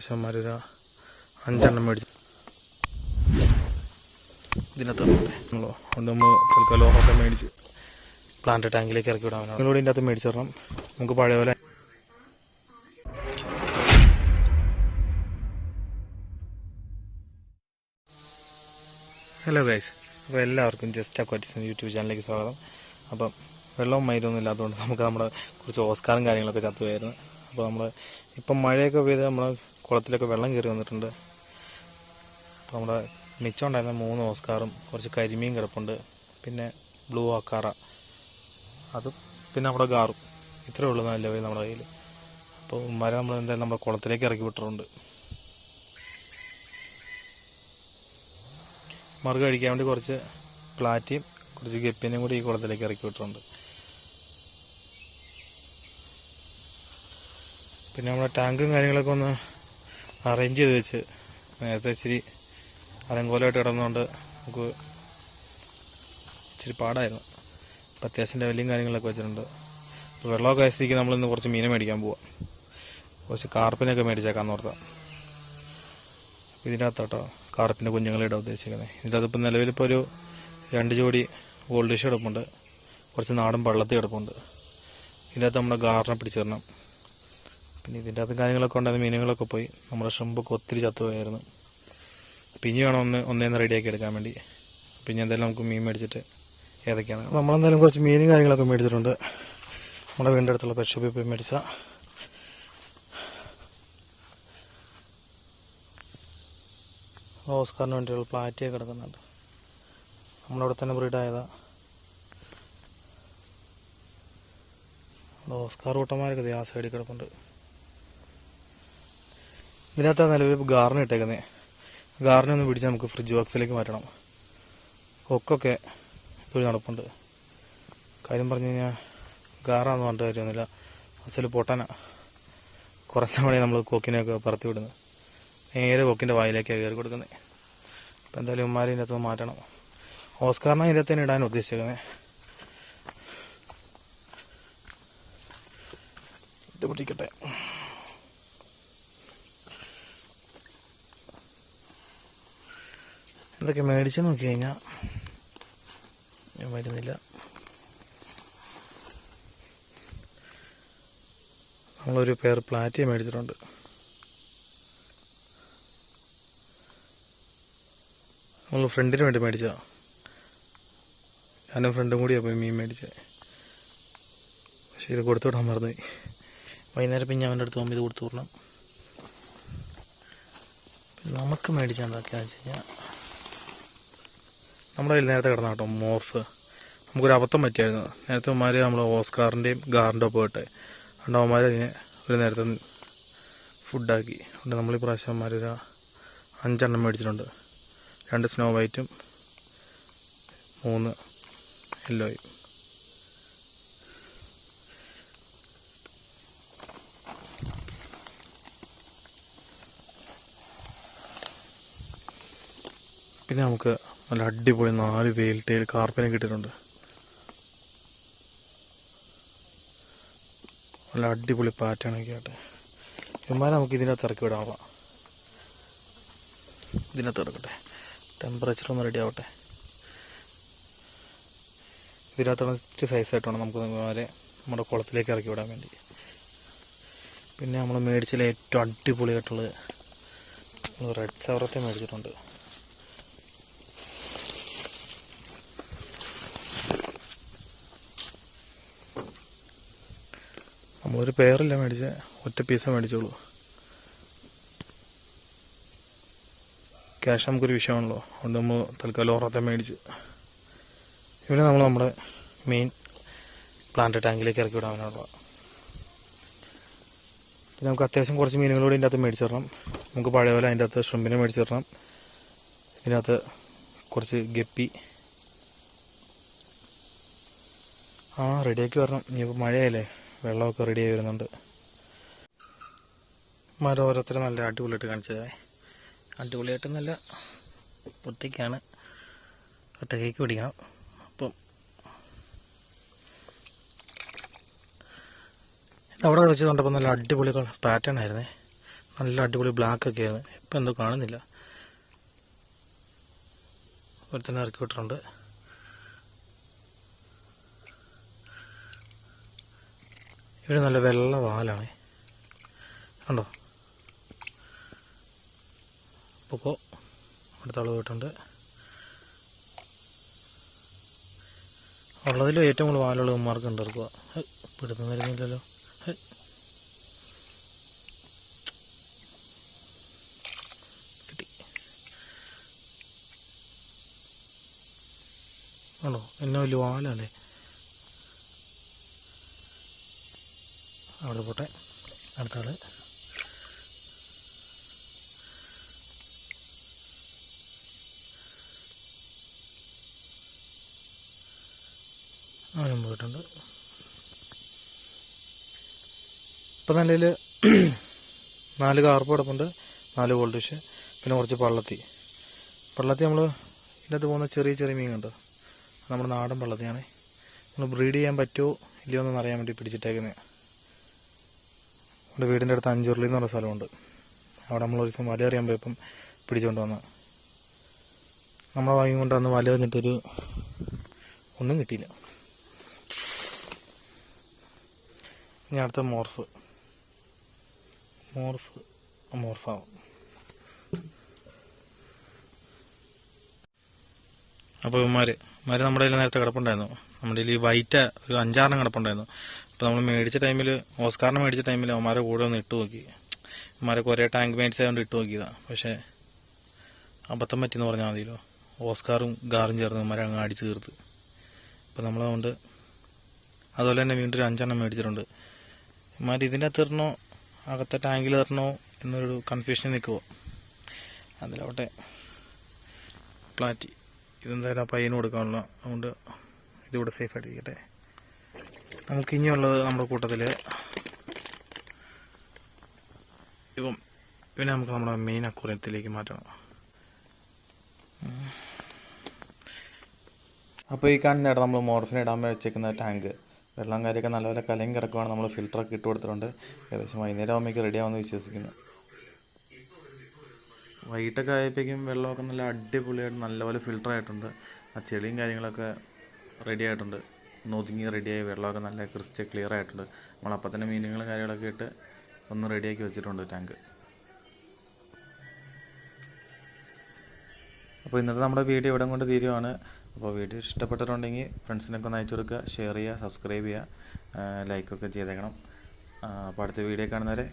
ഒരു 5 മേടിച്ചു ഇതിനകത്ത് നമ്മൾ തൽക്കാലം ഓറൊക്കെ മേടിച്ച് പ്ലാന്റ് ടാങ്കിലേക്ക് ഇറക്കി വിടാൻ നിങ്ങളോട് ഇതിൻ്റെ അകത്ത് മേടിച്ചു തരണം. നമുക്ക് പഴയ പോലെ ഹലോ ഗൈസ്, അപ്പോൾ എല്ലാവർക്കും ജസ്റ്റ് അക്വാറ്റിക്സ് യൂട്യൂബ് ചാനലിലേക്ക് സ്വാഗതം. അപ്പം വെള്ളവും മൈരൊന്നും ഇല്ലാത്തതുകൊണ്ട് നമുക്ക് നമ്മുടെ കുറച്ച് ഓസ്കാറും കാര്യങ്ങളൊക്കെ ചത്തുപോയായിരുന്നു. അപ്പോൾ നമ്മൾ ഇപ്പം മഴയൊക്കെ പെയ്ത് നമ്മളെ കുളത്തിലൊക്കെ വെള്ളം കയറി വന്നിട്ടുണ്ട്. അപ്പോൾ നമ്മുടെ മിച്ചം ഉണ്ടായിരുന്ന 3 ഓസ്കാറും കുറച്ച് കരിമീൻ കിടപ്പുണ്ട്, പിന്നെ ബ്ലൂ അക്കാറ, അതും പിന്നെ നമ്മുടെ ഗാറും. ഇത്രയേ ഉള്ളൂ നല്ല വഴി നമ്മുടെ കയ്യിൽ. അപ്പോൾ മരം നമ്മൾ എന്തായാലും നമ്മുടെ കുളത്തിലേക്ക് ഇറക്കി വിട്ടിട്ടുണ്ട്. മറുക കഴിക്കാൻ വേണ്ടി കുറച്ച് പ്ലാറ്റിയും കുറച്ച് ഗപ്പിനെയും കൂടി ഈ കുളത്തിലേക്ക് ഇറക്കി വിട്ടിട്ടുണ്ട്. പിന്നെ നമ്മുടെ ടാങ്കും കാര്യങ്ങളൊക്കെ ഒന്ന് അറേഞ്ച് ചെയ്ത് വെച്ച് നേരത്തെ ഇച്ചിരി അലങ്കോലമായിട്ട് കിടന്നുകൊണ്ട് നമുക്ക് ഇച്ചിരി പാടായിരുന്നു. അപ്പം അത്യാവശ്യം ലെവലും കാര്യങ്ങളൊക്കെ വെച്ചിട്ടുണ്ട്. അപ്പോൾ വെള്ളമൊക്കെ ആയസ്ഥിതിക്ക് നമ്മളിന്ന് കുറച്ച് മീനെ മേടിക്കാൻ പോവാം. കുറച്ച് കാർപ്പിനൊക്കെ മേടിച്ചേക്കാന്ന് ഓർത്താം. ഇതിൻ്റെ അകത്തോട്ടോ കാർപ്പിൻ്റെ കുഞ്ഞുങ്ങളിടാൻ ഉദ്ദേശിക്കുന്നത്. ഇതിൻ്റെ അതിപ്പോൾ നിലവിലിപ്പോൾ ഒരു 2 ജോഡി ഗോൾഡ് ഫിഷ് കിടപ്പുണ്ട്, കുറച്ച് നാടൻ പള്ളത്തി കിടപ്പുണ്ട്. ഇതിൻ്റെ അകത്ത് നമ്മുടെ ഗാറിനെ പിടിച്ചിടണം. പിന്നെ ഇതിൻ്റെ അകത്ത് കാര്യങ്ങളൊക്കെ ഉണ്ടായിരുന്ന മീനുകളൊക്കെ പോയി. നമ്മുടെ ഷ്രിമ്പൊക്കെ ഒത്തിരി ചത്തുപോയായിരുന്നു. അപ്പം ഇനി വേണം ഒന്നേന്ന് റെഡിയാക്കി എടുക്കാൻ വേണ്ടി. പിന്നെ എന്തായാലും നമുക്ക് മീൻ മേടിച്ചിട്ട് ഏതൊക്കെയാണ് നമ്മളെന്തായാലും കുറച്ച് മീനും കാര്യങ്ങളൊക്കെ മേടിച്ചിട്ടുണ്ട്. നമ്മുടെ വീടിൻ്റെ അടുത്തുള്ള പെറ്റ് ഷോപ്പിൽ പോയി മേടിച്ച ഓസ്കാറിന് വേണ്ടിയുള്ള പ്ലാറ്റിയൊക്കെ കിടക്കുന്നുണ്ട്. നമ്മളവിടെ തന്നെ ബ്രീഡായതാ. ഓസ്കാർ കൂട്ടന്മാരൊക്കെ ആ സൈഡിൽ കിടപ്പുണ്ട്. ഇതിനകത്ത് നിലവിൽ ഗാറിന് ഇട്ടേക്കുന്നത്. ഗാറിനെ ഒന്ന് പിടിച്ച് നമുക്ക് ഫ്രിഡ്ജ് ബോക്സിലേക്ക് മാറ്റണം. കൊക്കൊക്കെ ഇപ്പോഴും നടപ്പുണ്ട്. കാര്യം പറഞ്ഞു കഴിഞ്ഞാൽ ഗാറാന്ന് പറഞ്ഞിട്ട് കാര്യമൊന്നുമില്ല, അസല് പൊട്ടന. കുറഞ്ഞ മണി നമ്മൾ കൊക്കിനെയൊക്കെ പറത്തി വിടുന്നത്, നേരെ കൊക്കിൻ്റെ വായിലേക്കാണ് കയറി കൊടുക്കുന്നത്. അപ്പം എന്തായാലും ഉമ്മാരി ഇതിൻ്റെ അകത്ത് മാറ്റണം. ഓസ്കാറിനെ ഇതിൻ്റെ അകത്ത് തന്നെ ഇടാൻ ഉദ്ദേശിക്കുന്നത്. ഇത് പിടിക്കട്ടെ. ഇതൊക്കെ മേടിച്ച് നോക്കി കഴിഞ്ഞാൽ വരുന്നില്ല. നമ്മളൊരു പേർ പ്ലാറ്റിയെ മേടിച്ചിട്ടുണ്ട്. നമ്മൾ ഫ്രണ്ടിന് വേണ്ടി മേടിച്ചതാണ്. ഞാനും ഫ്രണ്ടും കൂടിയാണ് പോയി മീൻ മേടിച്ചത്. പക്ഷെ ഇത് കൊടുത്തു വിടാൻ മറന്നു. വൈകുന്നേരം പിന്നെ അവൻ്റെ അടുത്ത് പോകുമ്പോൾ ഇത് കൊടുത്തു വിടണം. നമുക്ക് മേടിച്ചാൽ എന്താക്കിയാന്ന് വെച്ച് കഴിഞ്ഞാൽ നമ്മുടെ കയ്യിൽ നേരത്തെ കിടന്ന കേട്ടോ മോർഫ്. നമുക്കൊരു അബദ്ധം പറ്റിയായിരുന്നു. നേരത്തെ അവന്മാർ നമ്മൾ ഓസ്കാറിൻ്റെയും ഗാറിൻ്റെ ഒപ്പം ഇട്ടെ അതുകൊണ്ട് അവന്മാർ അതിനെ ഒരു നേരത്തെ ഫുഡാക്കി. അതുകൊണ്ട് നമ്മൾ ഈ പ്രാവശ്യം അവന്മാരൊരു 5 മേടിച്ചിട്ടുണ്ട്. 2 സ്നോ വൈറ്റും 3 യെല്ലോയും. പിന്നെ നമുക്ക് നല്ല അടിപൊളി 4 വെയിൽ ടൈൽ കാർപ്പിനെ കിട്ടിയിട്ടുണ്ട്. നല്ല അടിപൊളി പാറ്റേണൊക്കെ ആട്ടെ. ഇവന്മാരെ നമുക്ക് ഇതിനകത്ത് ഇറക്കി വിടാം. ഇതിനകത്ത് ഇറക്കട്ടെ, ടെമ്പറേച്ചർ ഒന്ന് റെഡി ആവട്ടെ. ഇതിനകത്തുള്ള സൈസായിട്ട് വേണം നമുക്ക് ഇവന്മാരെ നമ്മുടെ കുളത്തിലേക്ക് ഇറക്കി വിടാൻ വേണ്ടി. പിന്നെ നമ്മൾ മേടിച്ചതിൽ ഏറ്റവും അടിപൊളിയായിട്ടുള്ളത് റെഡ് സവറത്തെ മേടിച്ചിട്ടുണ്ട്. നമ്മളൊരു പെയറില്ല മേടിച്ചത്, ഒറ്റ പീസ മേടിച്ചോളൂ. ക്യാഷ് നമുക്കൊരു വിഷയമാണല്ലോ, അതുകൊണ്ട് നമ്മൾ തൽക്കാലം ഓറത്തെ മേടിച്ച് ഇവിടെ നമ്മൾ നമ്മുടെ മെയിൻ പ്ലാന്റ് ടാങ്കിലേക്ക് ഇറക്കി വിടാനുള്ള. പിന്നെ നമുക്ക് അത്യാവശ്യം കുറച്ച് മീനുകളോട് ഇതിൻ്റെ അകത്ത് മേടിച്ചു തരണം. നമുക്ക് പഴയ പോലെ അതിൻ്റെ അകത്ത് ഷ്രിമ്പിനെ മേടിച്ചു തരണം. ഇതിനകത്ത് കുറച്ച് ഗപ്പി റെഡിയാക്കി വരണം. ഇനിയിപ്പോൾ മഴയല്ലേ, വെള്ളമൊക്കെ റെഡിയായി വരുന്നുണ്ട്. മരം ഓരോരുത്തരും നല്ല അടിപൊളിയായിട്ട് കാണിച്ചതേ. അടിപൊളിയായിട്ട് നല്ല ഒറ്റയ്ക്കാണ്, ഒറ്റക്കേക്ക് പിടിക്കണം. അപ്പം അവിടെ വെച്ച് കണ്ടപ്പോൾ നല്ല അടിപൊളി പാറ്റേൺ ആയിരുന്നേ. നല്ല അടിപൊളി ബ്ലാക്ക് ഒക്കെയാണ്. ഇപ്പം എന്തോ കാണുന്നില്ല. ഒരുത്തന്നെ ഇറക്കി വിട്ടിട്ടുണ്ട്. ഇവിടെ നല്ല വെള്ള വാലാണ് കണ്ടോ. പൊക്കോ അടുത്ത ആൾ പോയിട്ടുണ്ട്. ഉള്ളതിലും ഏറ്റവും കൂടുതൽ വാലുള്ള ഉമ്മാർക്ക് ഉണ്ടാക്കുക. പിടുത്തം വരുന്നില്ലല്ലോ. കിട്ടി. ആണോ എന്നെ വലിയ വാലല്ലേ. അവിടെ പോട്ടെ. അടുത്ത ആള് അവനും പോയിട്ടുണ്ട്. ഇപ്പം നിലയിൽ 4 കാർപ്പ് കിടപ്പുണ്ട്, 4 ഗോൾഡ് ഫിഷ്, പിന്നെ കുറച്ച് പള്ളത്തി നമ്മൾ ഇതിനകത്ത് പോകുന്ന ചെറിയ ചെറിയ മീൻ കണ്ടോ. നമ്മുടെ നാടൻ പള്ളത്തിയാണ്. നമ്മൾ ബ്രീഡ് ചെയ്യാൻ പറ്റുമോ ഇല്ലയോ എന്നൊന്ന് അറിയാൻ വേണ്ടി പിടിച്ചിട്ടേക്കുന്നത്. നമ്മുടെ വീടിൻ്റെ അടുത്ത് അഞ്ചുരുളി എന്ന് പറഞ്ഞ സ്ഥലമുണ്ട്. അവിടെ നമ്മൾ ഒരു ദിവസം വല എറിയാൻ പോയപ്പം പിടിച്ചുകൊണ്ട് വന്ന നമ്മളെ വാങ്ങി കൊണ്ട് വന്ന് വല എറിഞ്ഞിട്ടൊരു ഒന്നും കിട്ടിയില്ല. ഇനി അടുത്ത മോർഫാവും. അപ്പോൾ ഇവന്മാർ നമ്മുടെ കയ്യിൽ നേരത്തെ കിടപ്പുണ്ടായിരുന്നു. നമ്മുടെ കയ്യിൽ ഈ വൈറ്റ് ഒരു 5-6 കിടപ്പുണ്ടായിരുന്നു. അപ്പോൾ നമ്മൾ മേടിച്ച ടൈമിൽ, ഓസ്കാറിനെ മേടിച്ച ടൈമിൽ അവന്മാരെ കൂടെ ഒന്ന് ഇട്ട് നോക്കി. അവന്മാരെ കുറേ ടാങ്ക് മേറ്റ്സ് ആയതുകൊണ്ട് ഇട്ട് നോക്കിയതാണ്. പക്ഷേ അബദ്ധം പറ്റിയെന്ന് പറഞ്ഞാൽ മതിയല്ലോ. ഓസ്കാറും ഗാറും ചേർന്ന് അവന്മാരെ അങ്ങ് അടിച്ച് തീർത്ത്. അപ്പോൾ നമ്മളതുകൊണ്ട് അതുപോലെ തന്നെ വീണ്ടും ഒരു 5 മേടിച്ചിട്ടുണ്ട്. ഇവന്മാർ ഇതിൻ്റെ അകത്ത് ഇടണോ അകത്തെ ടാങ്കിൽ ഇടണോ എന്നൊരു കൺഫ്യൂഷനിൽ നിൽക്കുമോ. അതിലവിടെ പ്ലാറ്റി ഇതെന്തായാലും ആ പയ്യന് കൊടുക്കാനുള്ള, അതുകൊണ്ട് ഇതിവിടെ സേഫായിട്ടിരിക്കട്ടെ. നമുക്ക് ഇനിയുള്ളത് നമ്മുടെ കൂട്ടത്തിൽ പിന്നെ നമുക്ക് നമ്മുടെ മെയിൻ അക്വേറിയത്തിലേക്ക് മാറ്റണം. അപ്പോൾ ഈ കാണുന്നതാണ് നമ്മൾ മോർഫിന് ഇടാൻ വെച്ചേക്കുന്ന ടാങ്ക്. വെള്ളം കാര്യമൊക്കെ നല്ലപോലെ കലയും കിടക്കുവാണ്. നമ്മൾ ഫിൽറ്ററൊക്കെ ഇട്ട് കൊടുത്തിട്ടുണ്ട്. ഏകദേശം വൈകുന്നേരം ആകുമ്പോഴേക്ക് റെഡി ആവുമെന്ന് വിശ്വസിക്കുന്നു. വൈകിട്ടൊക്കെ ആയപ്പോഴേക്കും വെള്ളമൊക്കെ നല്ല അടിപൊളിയായിട്ട് നല്ലപോലെ ഫിൽറ്റർ ആയിട്ടുണ്ട്. ആ ചെളിയും കാര്യങ്ങളൊക്കെ റെഡി ആയിട്ടുണ്ട്. ഒതുങ്ങി റെഡിയായി വെള്ളമൊക്കെ നല്ല ക്രിസ്റ്റൽ ക്ലിയർ ആയിട്ടുണ്ട്. നമ്മളപ്പം തന്നെ മീനുകളും കാര്യങ്ങളൊക്കെ ഇട്ട് ഒന്ന് റെഡിയാക്കി വെച്ചിട്ടുണ്ട് ടാങ്ക്. അപ്പോൾ ഇന്നത്തെ നമ്മുടെ വീഡിയോ ഇവിടെ കൊണ്ട് തീരുവാണ്. അപ്പോൾ വീഡിയോ ഇഷ്ടപ്പെട്ടിട്ടുണ്ടെങ്കിൽ ഫ്രണ്ട്സിനൊക്കെ ഒന്ന് അയച്ചു കൊടുക്കുക, ഷെയർ ചെയ്യുക, സബ്സ്ക്രൈബ് ചെയ്യുക, ലൈക്കൊക്കെ ചെയ്തേക്കണം. അപ്പോൾ അടുത്ത വീഡിയോ കാണുന്നവരെ